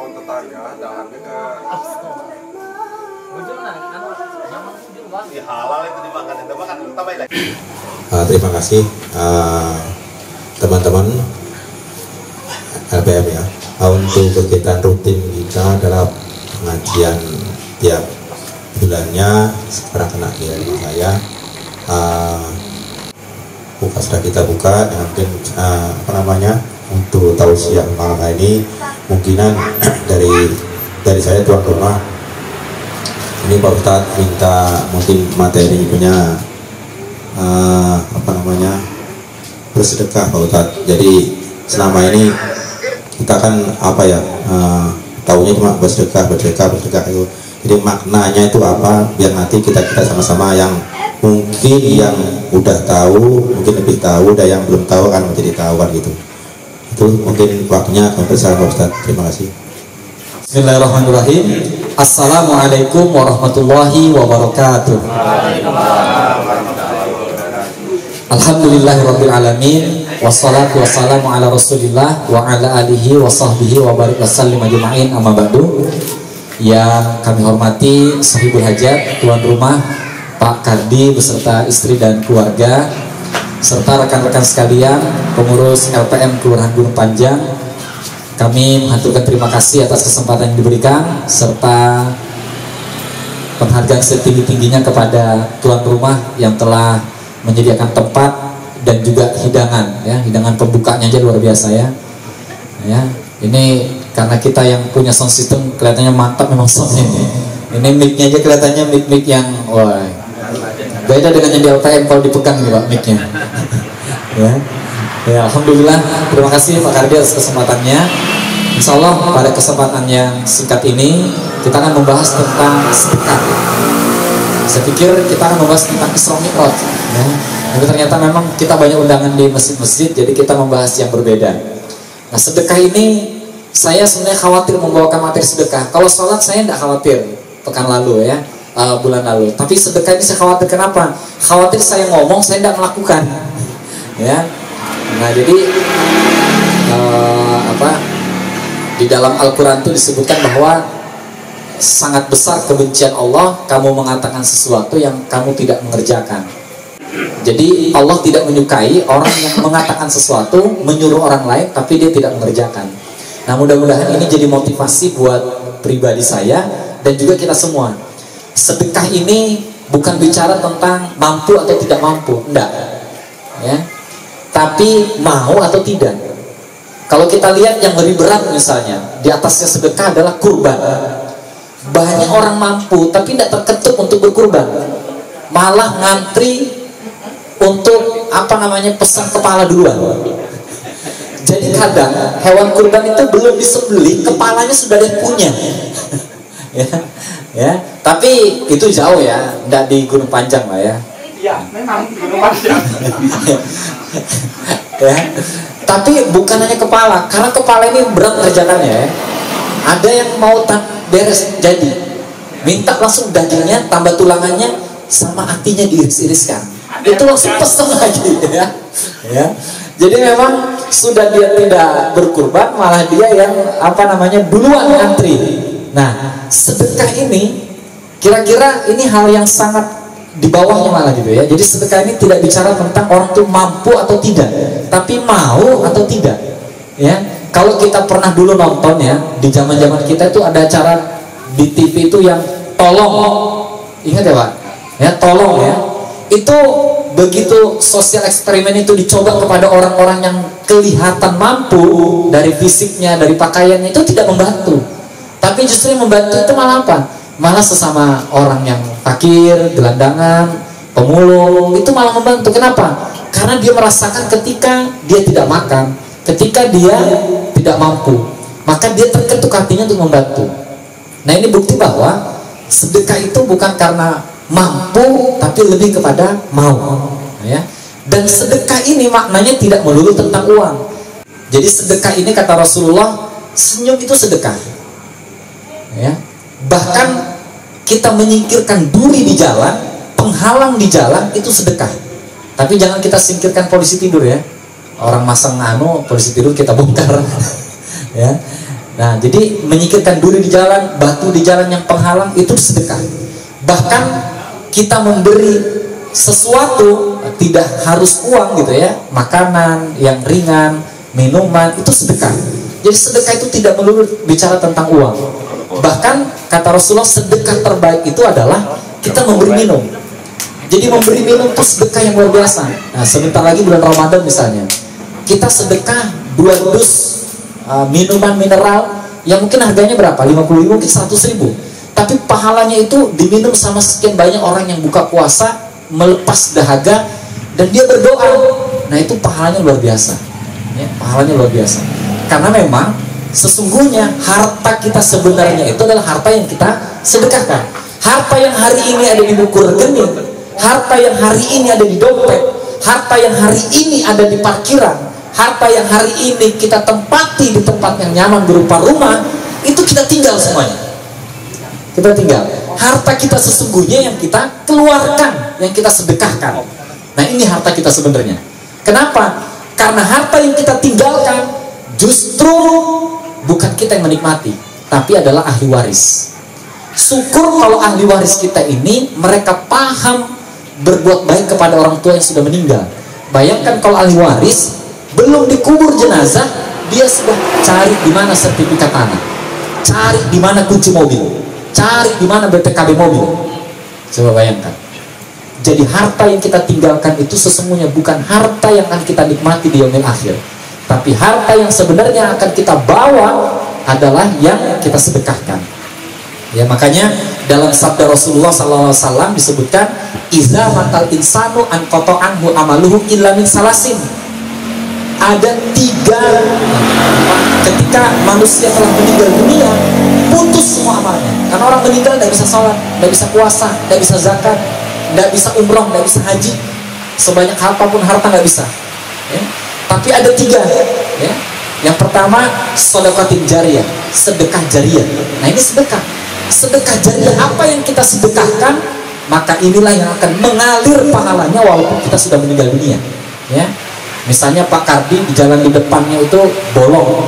telepon tetangga, jangan ke halal itu dimakan, itu makan tambahin lagi. Terima kasih teman-teman LPM ya. Untuk kegiatan rutin kita adalah pengajian tiap bulannya. Sekarang kena di rumah saya. Sudah kita buka dan mungkin untuk tausiah malam ini mungkinan dari saya tuan rumah ini Pak Ustadz minta mungkin materi punya bersedekah Pak Ustadz. Jadi selama ini kita kan tahunya cuma bersedekah itu. Jadi maknanya itu apa, biar nanti kita sama-sama yang mungkin yang udah tahu, mungkin lebih tahu, dan yang belum tahu kan menjadi tahu kan gitu. Itu mungkin waktunya untuk saya Pak Ustadz. Terima kasih. Bismillahirrahmanirrahim. Assalamualaikum warahmatullahi wabarakatuh. Alhamdulillahirabbil alamin. Wassalatu wassalamu ala Rasulillah wa ala alihi wa sahbihi wa barik wasallim ajma'in, amma ba'du. Yang kami hormati sahibul hajat, tuan rumah Pak Kardi beserta istri dan keluarga, serta rekan-rekan sekalian pengurus LPM Kelurahan Gunung Panjang, kami mengaturkan terima kasih atas kesempatan yang diberikan serta penghargaan setinggi-tingginya kepada tuan rumah yang telah menyediakan tempat dan juga hidangan, ya, hidangan pembukanya aja luar biasa ya. Ini karena kita yang punya sound system kelihatannya mantap memang soundnya. Ini mic-nya aja kelihatannya mic yang wah, beda dengan yang di LPM kalau dipegang nih Pak mic-nya. Ya, alhamdulillah, terima kasih Pak Kardi atas kesempatannya. Insya Allah pada kesempatan yang singkat ini kita akan membahas tentang sedekah. Saya pikir kita akan membahas tentang Isra Mi'raj, ya. Tapi ternyata memang kita banyak undangan di masjid-masjid, jadi kita membahas yang berbeda. Nah, sedekah ini saya sebenarnya khawatir membawakan materi sedekah. Kalau sholat saya tidak khawatir pekan lalu ya, bulan lalu. Tapi sedekah ini saya khawatir, kenapa? Khawatir saya ngomong saya tidak melakukan, ya. Nah jadi di dalam Al-Quran itu disebutkan bahwa sangat besar kebencian Allah kamu mengatakan sesuatu yang kamu tidak mengerjakan. Jadi Allah tidak menyukai orang yang mengatakan sesuatu, menyuruh orang lain tapi dia tidak mengerjakan. Nah mudah-mudahan ini jadi motivasi buat pribadi saya dan juga kita semua. Sedekah ini bukan bicara tentang mampu atau tidak mampu, enggak, ya. Tapi mau atau tidak. Kalau kita lihat yang lebih berat misalnya di atasnya sedekah adalah kurban. Banyak orang mampu tapi tidak terketuk untuk berkurban, malah ngantri untuk pesan kepala duluan. Jadi kadang hewan kurban itu belum disembelih, kepalanya sudah ada yang punya. ya. Tapi itu jauh ya, tidak di Gunung Panjang lah ya. Iya, memang Gunung Panjang. Ya. Tapi bukan hanya kepala, karena kepala ini berat kerjaannya ya. Ada yang mau beres jadi, minta langsung dagingnya, tambah tulangannya, sama hatinya diiris-iriskan. Itu langsung pesen lagi ya. Jadi memang sudah dia tidak berkurban, malah dia yang duluan antri. Nah, sedekah ini kira-kira ini hal yang sangat di bawahnya malah gitu ya. Jadi sedekah ini tidak bicara tentang orang itu mampu atau tidak, tapi mau atau tidak. Ya, kalau kita pernah dulu nonton ya, di zaman-zaman kita itu ada acara di TV itu yang tolong, ingat ya Pak? Ya, tolong ya. Itu begitu sosial eksperimen itu dicoba kepada orang-orang yang kelihatan mampu dari fisiknya, dari pakaiannya, itu tidak membantu. Tapi justru yang membantu itu malah apa? Malah sesama orang yang fakir, gelandangan, pemulung, itu malah membantu. Kenapa? Karena dia merasakan ketika dia tidak makan, ketika dia tidak mampu, maka dia terketuk hatinya untuk membantu. Nah ini bukti bahwa sedekah itu bukan karena mampu, tapi lebih kepada mau, ya. Dan sedekah ini maknanya tidak melulu tentang uang. Jadi sedekah ini kata Rasulullah, senyum itu sedekah, ya. Bahkan kita menyingkirkan duri di jalan, penghalang di jalan, itu sedekah. Tapi jangan kita singkirkan polisi tidur ya. Orang masang polisi tidur kita bongkar. Ya. Nah, jadi menyingkirkan duri di jalan, batu di jalan yang penghalang itu sedekah. Bahkan kita memberi sesuatu tidak harus uang gitu ya, makanan yang ringan, minuman itu sedekah. Jadi sedekah itu tidak melulu bicara tentang uang. Bahkan kata Rasulullah, sedekah terbaik itu adalah kita memberi minum. Jadi memberi minum itu sedekah yang luar biasa. Nah, sebentar lagi bulan Ramadan misalnya, kita sedekah 2 dus minuman mineral yang mungkin harganya berapa? 50.000, mungkin 100.000. Tapi pahalanya itu diminum sama sekian banyak orang yang buka puasa, melepas dahaga, dan dia berdoa. Nah, itu pahalanya luar biasa ya, pahalanya luar biasa. Karena memang sesungguhnya harta kita sebenarnya itu adalah harta yang kita sedekahkan. Harta yang hari ini ada di buku rekening, harta yang hari ini ada di dompet, harta yang hari ini ada di parkiran, harta yang hari ini kita tempati di tempat yang nyaman berupa rumah, itu kita tinggal semuanya. Kita tinggal. Harta kita sesungguhnya yang kita keluarkan, yang kita sedekahkan. Nah, ini harta kita sebenarnya. Kenapa? Karena harta yang kita tinggalkan justru bukan kita yang menikmati, tapi adalah ahli waris. Syukur kalau ahli waris kita ini mereka paham berbuat baik kepada orang tua yang sudah meninggal. Bayangkan kalau ahli waris belum dikubur jenazah, dia sudah cari di mana sertifikat tanah, cari di mana kunci mobil, cari di mana BPKB mobil. Coba bayangkan. Jadi harta yang kita tinggalkan itu sesungguhnya bukan harta yang akan kita nikmati di yaumil akhir, tapi harta yang sebenarnya akan kita bawa adalah yang kita sedekahkan. Ya, makanya dalam sabda Rasulullah SAW disebutkan, iza matal insanu an qata'anhu amaluhu illa min salasin. Ada 3, ketika manusia telah meninggal dunia, putus semua amalnya. Karena orang meninggal tidak bisa sholat, tidak bisa puasa, tidak bisa zakat, tidak bisa umroh, tidak bisa haji, sebanyak apapun harta tidak bisa ya. Tapi ada 3 ya. Yang pertama, sedekatin jariyah, sedekah jariyah. Nah, ini sedekah jariyah. Apa yang kita sedekahkan, maka inilah yang akan mengalir pahalanya walaupun kita sudah meninggal dunia ya. Misalnya Pak Kardi di jalan di depannya itu bolong,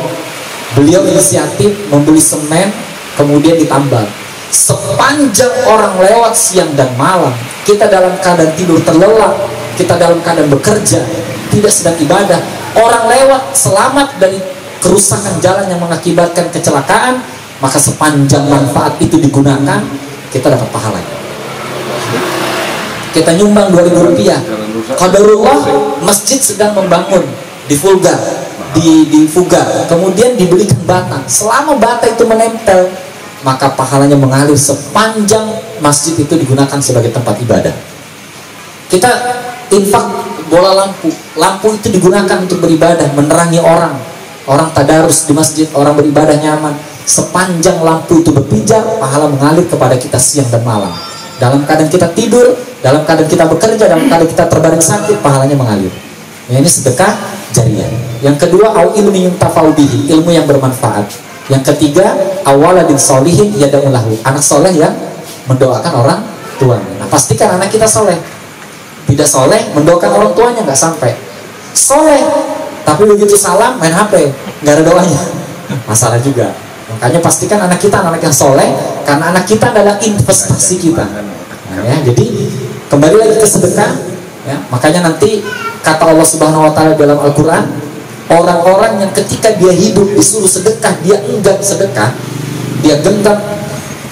beliau inisiatif membeli semen kemudian ditambal. Sepanjang orang lewat siang dan malam, kita dalam keadaan tidur terlelap, kita dalam keadaan bekerja, tidak sedang ibadah, orang lewat selamat dari kerusakan jalan yang mengakibatkan kecelakaan, maka sepanjang manfaat itu digunakan, kita dapat pahalanya. Kita nyumbang 2.000 rupiah, qadarullah masjid sedang membangun di Fulga, di Fuga, kemudian diberikan bata. Selama bata itu menempel, maka pahalanya mengalir sepanjang masjid itu digunakan sebagai tempat ibadah. Kita infak bola lampu itu digunakan untuk beribadah, menerangi orang tadarus di masjid, orang beribadah nyaman. Sepanjang lampu itu berpijar, pahala mengalir kepada kita siang dan malam. Dalam keadaan kita tidur, dalam keadaan kita bekerja, dalam keadaan kita terbaring sakit, pahalanya mengalir. Ya, ini sedekah jariyah. Yang kedua, au ilmi yuntafa'u bihi, ilmu yang bermanfaat. Yang ketiga, awaladin sholihin yad'u lahu, anak soleh yang mendoakan orang tuanya. Nah, pastikan anak kita soleh. Tidak soleh, mendoakan orang tuanya nggak sampai. Soleh, tapi begitu salam main HP, nggak ada doanya, masalah juga. Makanya pastikan anak kita anak yang soleh, karena anak kita adalah investasi kita. Nah, ya, jadi kembali lagi ke sedekah. Ya, makanya nanti kata Allah Subhanahu Wa Taala dalam Al-Quran, orang-orang yang ketika dia hidup disuruh sedekah, dia enggan sedekah, dia genggam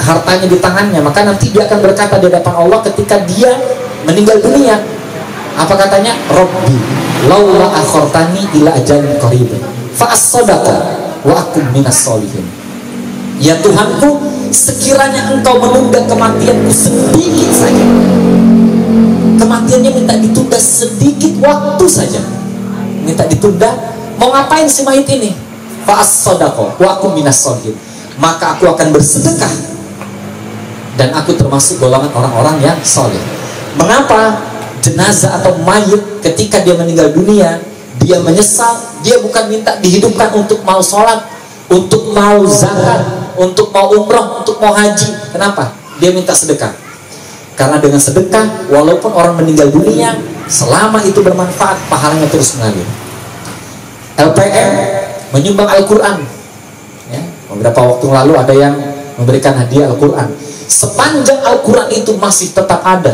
hartanya di tangannya, maka nanti dia akan berkata di hadapan Allah ketika dia meninggal dunia. Apa katanya? Rabbi laula akhartani ila ajalin qarib fa as-sadaqa wa akum minas sholihin. Ya Tuhanku, sekiranya engkau menunda kematianku sedikit saja, kematiannya minta ditunda sedikit waktu saja, minta ditunda. Mau ngapain si mayit ini? Fa as-sadaqa wa akum minas sholihin, maka aku akan bersedekah dan aku termasuk golongan orang-orang yang soleh. Mengapa? Jenazah atau mayit ketika dia meninggal dunia, dia menyesal, dia bukan minta dihidupkan untuk mau sholat, untuk mau zakat, untuk mau umroh, untuk mau haji. Kenapa? Dia minta sedekah. Karena dengan sedekah, walaupun orang meninggal dunia, selama itu bermanfaat, pahalanya terus mengalir. LPM menyumbang Al-Quran ya. Beberapa waktu lalu ada yang memberikan hadiah Al-Quran. Sepanjang Al-Quran itu masih tetap ada,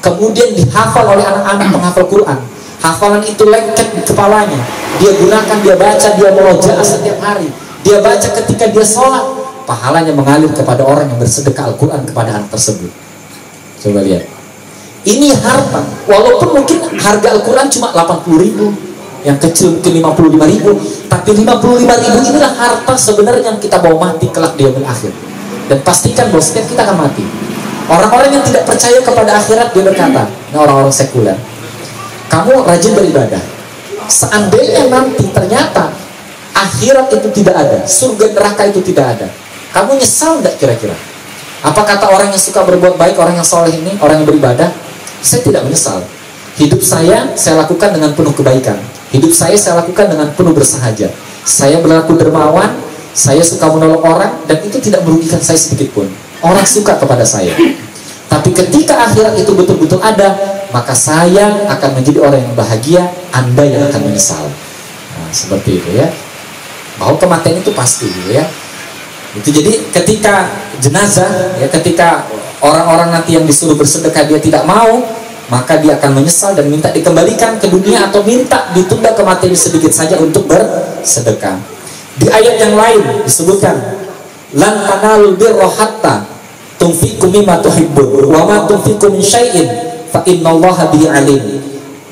kemudian dihafal oleh anak-anak penghafal Quran, hafalan itu lengket di kepalanya, dia gunakan, dia baca, dia murojaah setiap hari, dia baca ketika dia sholat, pahalanya mengalir kepada orang yang bersedekah Al-Quran kepada anak tersebut. Coba lihat, ini harta, walaupun mungkin harga Al-Quran cuma 80.000, yang kecil mungkin 55.000, tapi 55.000 inilah harta sebenarnya yang kita bawa mati kelak di yaumil akhir. Dan pastikan bahwa setiap kita akan mati. Orang-orang yang tidak percaya kepada akhirat, dia berkata, nah orang-orang sekuler, kamu rajin beribadah, seandainya nanti ternyata akhirat itu tidak ada, surga neraka itu tidak ada, kamu nyesal nggak kira-kira? Apa kata orang yang suka berbuat baik, orang yang soleh ini, orang yang beribadah? Saya tidak menyesal. Hidup saya lakukan dengan penuh kebaikan. Hidup saya lakukan dengan penuh bersahaja. Saya berlaku dermawan, saya suka menolong orang, dan itu tidak merugikan saya sedikit pun. Orang suka kepada saya. Tapi ketika akhirat itu betul-betul ada, maka saya akan menjadi orang yang bahagia, Anda yang akan menyesal. Nah, seperti itu ya. Bahwa kematian itu pasti gitu ya. Itu jadi ketika jenazah ya, ketika orang-orang nanti yang disuruh bersedekah dia tidak mau, maka dia akan menyesal dan minta dikembalikan ke dunia atau minta ditunda kematian sedikit saja untuk bersedekah. Di ayat yang lain disebutkan, lan tanalul birra hatta tunfiqu mimma tuhibbun wa ma tunfiqu min syai'in fa innallaha bihi alim.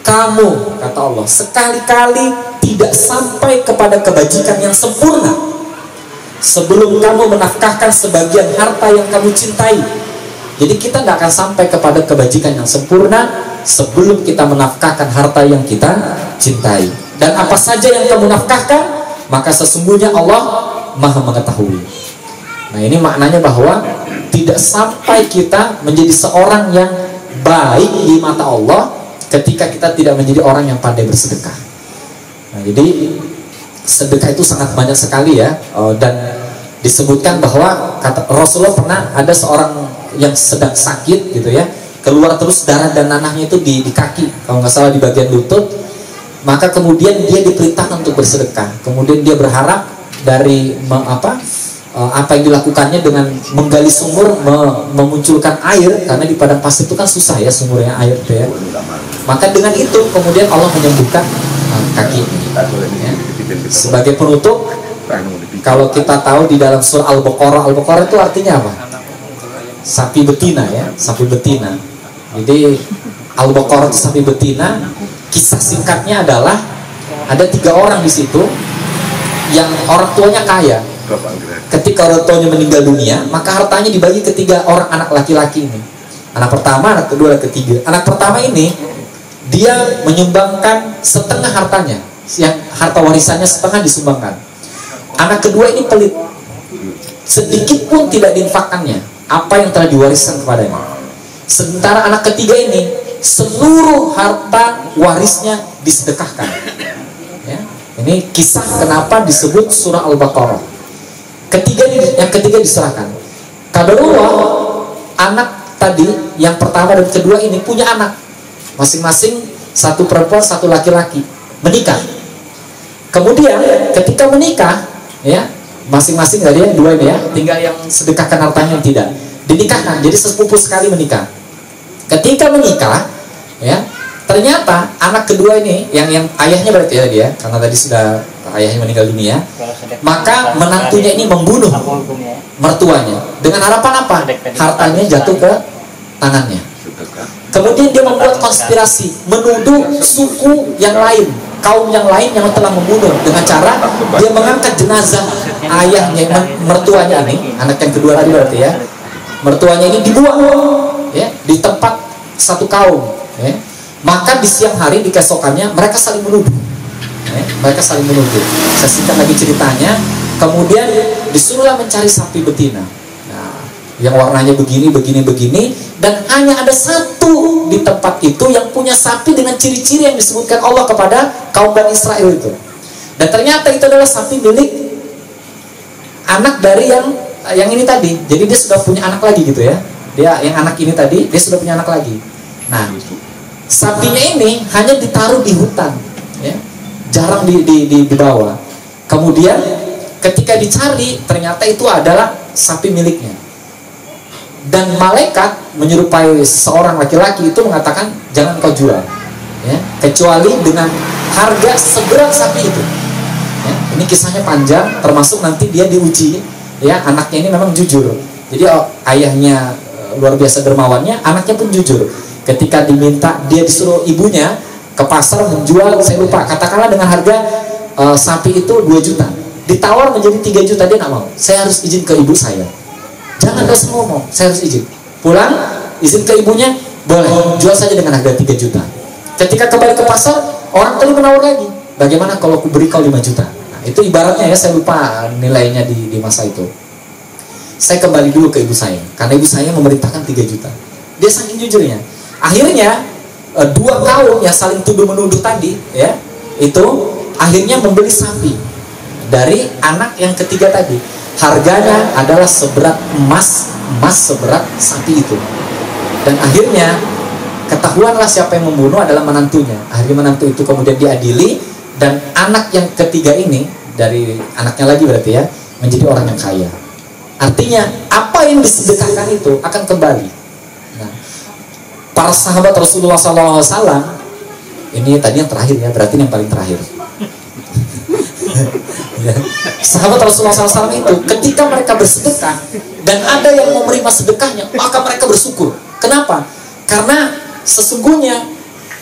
Kamu, kata Allah, sekali-kali tidak sampai kepada kebajikan yang sempurna sebelum kamu menafkahkan sebagian harta yang kamu cintai. Jadi kita tidak akan sampai kepada kebajikan yang sempurna sebelum kita menafkahkan harta yang kita cintai. Dan apa saja yang kamu nafkahkan, maka sesungguhnya Allah Maha mengetahui. Nah, ini maknanya bahwa tidak sampai kita menjadi seorang yang baik di mata Allah ketika kita tidak menjadi orang yang pandai bersedekah. Nah, jadi sedekah itu sangat banyak sekali ya. Dan disebutkan bahwa kata Rasulullah pernah ada seorang yang sedang sakit gitu ya, keluar terus darah dan nanahnya itu di kaki, kalau nggak salah di bagian lutut. Maka kemudian dia diperintahkan untuk bersedekah. Kemudian dia berharap dari apa yang dilakukannya dengan menggali sumur, memunculkan air, karena di padang pasir itu kan susah ya sumurnya air itu ya. Maka dengan itu kemudian Allah menyembuhkan kaki ini. Ya. Sebagai penutup, kalau kita tahu di dalam surah Al-Baqarah itu artinya apa? Sapi betina ya, sapi betina. Jadi Al-Baqarah itu sapi betina. Kisah singkatnya adalah ada 3 orang di situ yang orang tuanya kaya. Ketika orang tuanya meninggal dunia, maka hartanya dibagi ke 3 orang anak laki-laki ini. Anak pertama, anak kedua, anak ketiga. Anak pertama ini dia menyumbangkan setengah hartanya, yang harta warisannya setengah disumbangkan. Anak kedua ini pelit, sedikit pun tidak diinfakkannya apa yang telah diwariskan kepadanya. Sementara anak ketiga ini seluruh harta warisnya disedekahkan. Ya. Ini kisah kenapa disebut surah Al-Baqarah. Yang ketiga diserahkan. Qadarullah, anak tadi yang pertama dan kedua ini punya anak, masing-masing 1 perempuan 1 laki-laki, menikah. Kemudian ketika menikah ya, masing-masing dari yang 2 ini ya, tinggal yang sedekahkan hartanya yang tidak dinikahkan, jadi sepupu sekali menikah. Ketika menikah ya, ternyata anak kedua ini yang ayahnya berarti ya dia, karena tadi sudah ayahnya meninggal dunia, maka menantunya ini membunuh mertuanya dengan harapan apa? Hartanya jatuh ke tangannya. Kemudian dia membuat konspirasi, menuduh suku yang lain, kaum yang lain yang telah membunuh, dengan cara dia mengangkat jenazah ayahnya, mertuanya ini, anak yang kedua tadi berarti ya, mertuanya ini dibuang ya di tempat satu kaum ya. Maka di siang hari, di keesokannya mereka saling menuduh ya. Mereka saling menuduh. Saya singkat lagi ceritanya. Kemudian disuruhlah mencari sapi betina, nah, yang warnanya begini, dan hanya ada 1 di tempat itu yang punya sapi dengan ciri-ciri yang disebutkan Allah kepada kaum Bani Israel itu. Dan ternyata itu adalah sapi milik anak dari yang ini tadi. Jadi dia sudah punya anak lagi gitu ya. Dia yang anak ini tadi, dia sudah punya anak lagi. Nah, sapinya ini hanya ditaruh di hutan ya, jarang dibawa. Kemudian Ketika dicari, ternyata itu adalah sapi miliknya. Dan malaikat menyerupai seorang laki-laki itu mengatakan, jangan kau jual, ya, kecuali dengan harga seberat sapi itu. Ya, ini kisahnya panjang, termasuk nanti dia diuji. Ya, anaknya ini memang jujur. Jadi ayahnya luar biasa dermawannya, anaknya pun jujur. Ketika diminta, dia disuruh ibunya ke pasar menjual, saya lupa, katakanlah dengan harga sapi itu 2 juta. Ditawar menjadi 3 juta, dia nggak mau. Saya harus izin ke ibu saya. Jangan langsung ngomong, saya harus izin. Pulang, izin ke ibunya, boleh, jual saja dengan harga 3 juta. Ketika kembali ke pasar, orang tadi menawar lagi. Bagaimana kalau aku beri kau 5 juta? Nah, itu ibaratnya ya, saya lupa nilainya di masa itu. Saya kembali dulu ke ibu saya, karena ibu saya memerintahkan 3 juta. Dia saking jujurnya. Akhirnya, 2 kaum yang saling tuduh-menuduh tadi, ya, itu akhirnya membeli sapi dari anak yang ketiga tadi. Harganya adalah seberat emas seberat sapi itu. Dan akhirnya ketahuanlah siapa yang membunuh adalah menantunya. Akhirnya menantu itu kemudian diadili, dan anak yang ketiga ini, dari anaknya lagi berarti ya, menjadi orang yang kaya. Artinya apa yang disedekahkan itu akan kembali. Nah, para sahabat Rasulullah SAW, ini tadi yang terakhir ya, berarti yang paling terakhir. Ya. Sahabat Rasulullah SAW itu ketika mereka bersedekah dan ada yang menerima sedekahnya, maka mereka bersyukur. Kenapa? Karena sesungguhnya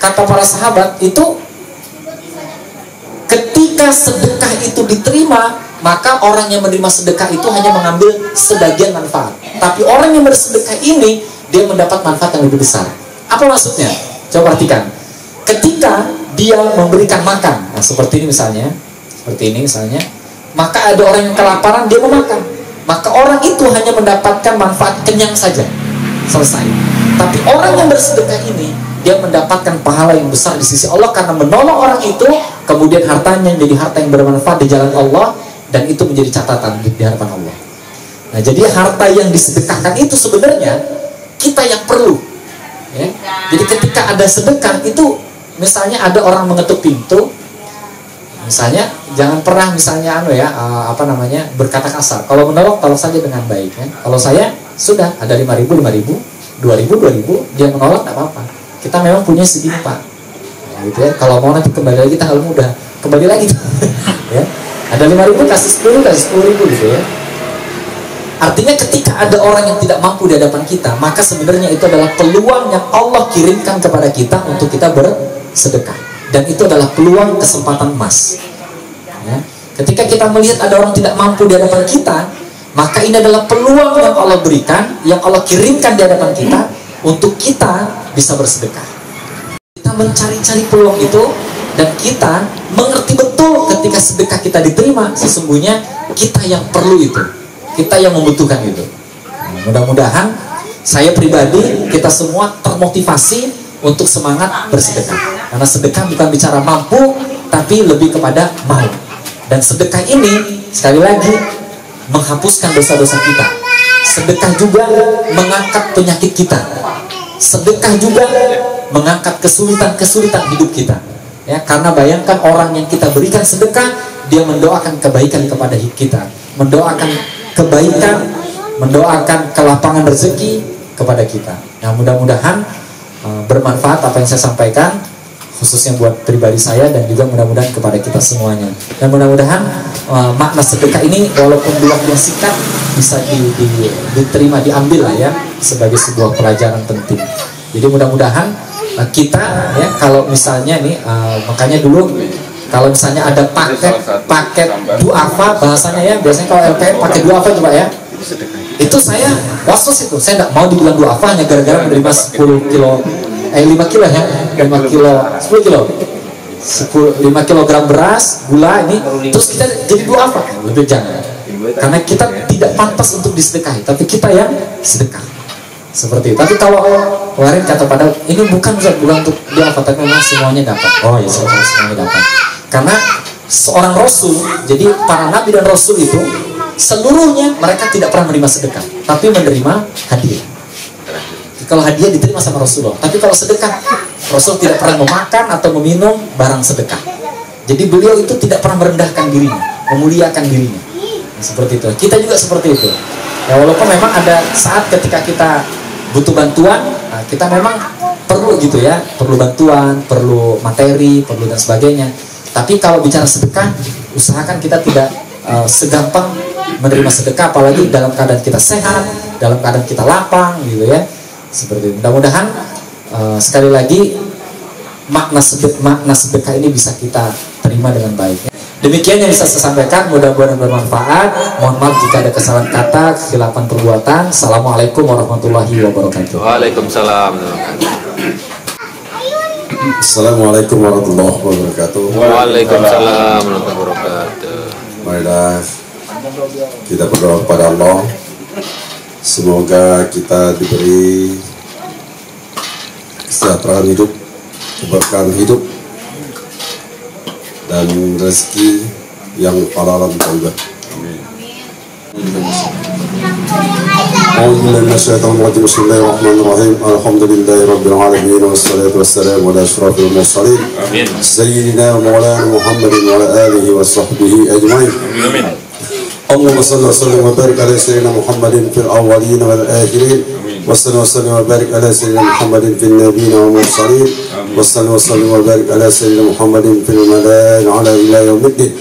kata para sahabat itu, ketika sedekah itu diterima, maka orang yang menerima sedekah itu hanya mengambil sebagian manfaat. Tapi orang yang bersedekah ini, dia mendapat manfaat yang lebih besar. Apa maksudnya? Coba perhatikan. Ketika dia memberikan makan, nah, seperti ini misalnya, maka ada orang yang kelaparan, dia memakan. Maka orang itu hanya mendapatkan manfaat kenyang saja, selesai. Tapi orang yang bersedekah ini, dia mendapatkan pahala yang besar di sisi Allah karena menolong orang itu, kemudian hartanya menjadi harta yang bermanfaat di jalan Allah, dan itu menjadi catatan di hadapan Allah. Nah, jadi harta yang disedekahkan itu sebenarnya kita yang perlu. Ya. Jadi ketika ada sedekah itu, misalnya ada orang mengetuk pintu, misalnya jangan pernah misalnya berkata kasar. Kalau menolong, tolong saja dengan baik. Ya. Kalau saya sudah ada 5.000, 2.000, dia menolak, tidak apa-apa. Kita memang punya segini Pak. Ya, gitu ya. Kalau mau nanti kembali lagi tanggal muda, kembali lagi. Ya. Ada 5.000 kasih 10.000 gitu ya. Artinya ketika ada orang yang tidak mampu di hadapan kita, maka sebenarnya itu adalah peluang yang Allah kirimkan kepada kita untuk kita bersedekah. Dan itu adalah peluang kesempatan emas. Ya. Ketika kita melihat ada orang tidak mampu di hadapan kita, maka ini adalah peluang yang Allah berikan, yang Allah kirimkan di hadapan kita untuk kita bisa bersedekah. Kita mencari-cari peluang itu, dan kita mengerti betul ketika sedekah kita diterima, sesungguhnya kita yang perlu itu, kita yang membutuhkan itu. Mudah-mudahan saya pribadi, kita semua termotivasi untuk semangat bersedekah. Karena sedekah bukan bicara mampu, tapi lebih kepada mau. Dan sedekah ini, sekali lagi, menghapuskan dosa-dosa kita. Sedekah juga mengangkat penyakit kita. Sedekah juga mengangkat kesulitan-kesulitan hidup kita. Ya, karena bayangkan orang yang kita berikan sedekah, dia mendoakan kebaikan kepada hidup kita, mendoakan kebaikan, mendoakan kelapangan rezeki kepada kita. Nah, mudah-mudahan bermanfaat apa yang saya sampaikan, khususnya buat pribadi saya, dan juga mudah-mudahan kepada kita semuanya. Dan mudah-mudahan makna sedekah ini walaupun di waktu yang singkat bisa diterima, diambil lah ya, sebagai sebuah pelajaran penting. Jadi mudah-mudahan kita ya, kalau misalnya nih makanya dulu kalau misalnya ada paket duafa bahasanya ya, biasanya kalau LPM pakai duafa coba ya, itu saya was-was itu, saya tidak mau dibilang duafa hanya gara-gara menerima 5 kilo ya, 5 kilo 10 kilo 5 kilogram beras, gula ini, terus kita jadi duafa, lebih jangan, karena kita tidak pantas untuk disedekahi, tapi kita yang sedekah seperti itu. Tapi kalau kemarin kata pada ini bukan untuk dia apa, tapi memang semuanya dapat. Oh ya, semuanya dapat. Karena seorang rasul, jadi para nabi dan rasul itu seluruhnya mereka tidak pernah menerima sedekah, tapi menerima hadiah. Kalau hadiah diterima sama Rasulullah, tapi kalau sedekah, Rasul tidak pernah memakan atau meminum barang sedekah. Jadi beliau itu tidak pernah merendahkan dirinya, memuliakan dirinya. Seperti itu. Kita juga seperti itu. Ya, walaupun memang ada saat ketika kita butuh bantuan, nah, kita memang perlu gitu ya, perlu bantuan, perlu materi, perlu dan sebagainya. Tapi kalau bicara sedekah, usahakan kita tidak segampang menerima sedekah, apalagi dalam keadaan kita sehat, dalam keadaan kita lapang gitu ya. Seperti itu. Mudah-mudahan sekali lagi makna sedekah ini bisa kita terima dengan baik. Demikian yang bisa saya sampaikan, mudah-mudahan bermanfaat. Mohon maaf jika ada kesalahan kata, kesilapan perbuatan. Assalamualaikum warahmatullahi wabarakatuh. Waalaikumsalam. Assalamualaikum warahmatullahi wabarakatuh. Waalaikumsalam warahmatullahi wabarakatuh. Marilah kita berdoa kepada Allah. Semoga kita diberi kesejahteraan hidup, keberkahan hidup, dan rezeki yang halal dan thayyibah. Amin. أعوذ بالله من الشيطان الرجيم بسم الله الرحمن الرحيم الحمد لله رب العالمين والصلاة والسلام على أشرف المرسلين سيدنا ومولانا محمد وعلى آله وصحبه أجمعين. اللهم صل وسلم وبارك على سيدنا محمد في الأولين والآخرين وصل وسلم وبارك على سيدنا محمد في النبيين والمرسلين وصل وسلم وبارك على سيدنا محمد في الملائكة على إلى يوم الدين.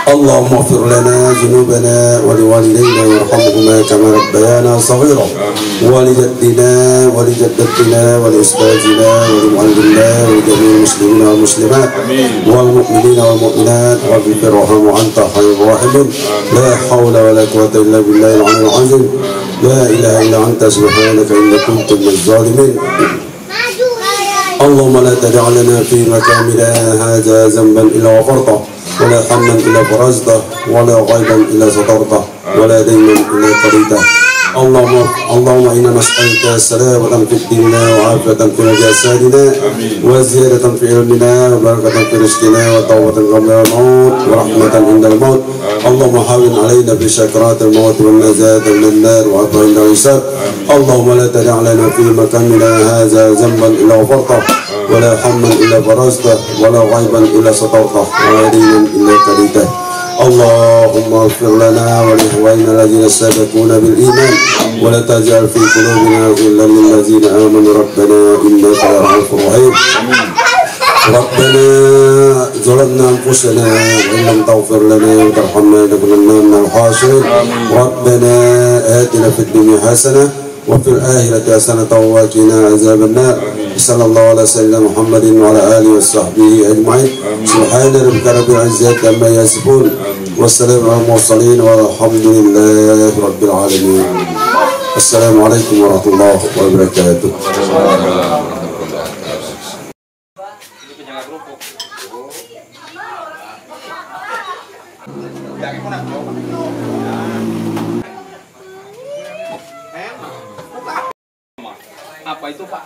اللهم اغفر لنا ذنوبنا ولوالدينا وارحمهما كما ربيانا صغيرا ولجدنا ولجدتنا ولأستاذنا ولمعلمنا ولجميع المسلمين والمسلمات والمؤمنين والمؤمنات واغفر وارحم وأنت خير الراحمين. لا حول ولا قوة إلا بالله العلي العظيم. لا إله إلا أنت سبحانك إني كنت من الظالمين. اللهم لا تدع لنا في مكاننا هذا ذنبا إلا غفرته ولا حما إلا فرجته ولا غيبا إلا سترته ولا دينا إلا قضيته. اللهم إنا نسألك سلامة في ديننا وعافية في جسدنا وزيادة في علمنا وبركة في رزقنا وتوبة قبل الموت ورحمة عند الموت. اللهم حاول علينا في سكرات الموت والنجاة من النار وعفو عند الحساب. اللهم لا تدع لنا في مكاننا هذا ذنبا إلا غفرته ولا حما إلا فرجته ولا غيبا إلا سترته ولا دينا إلا قضيته. اللهم اغفر لنا ولإخواننا الذين سبقونا بالإيمان ولا تجعل في قلوبنا غلا للذين آمنوا ربنا إنك لرؤوف رحيم. ربنا ظلمنا أنفسنا وإن لم تغفر لنا وترحمنا لنكونن من الخاسرين. ربنا آتنا في الدنيا حسنة وفي الآخرة حسنة وقنا عذاب النار. صلى الله على سيدنا محمد وعلى آله وصحبه أجمعين. سبحان ربك رب العزة عما يصفون والسلام على المرسلين والحمد لله رب العالمين. السلام عليكم ورحمة الله وبركاته. Apa itu, Pak?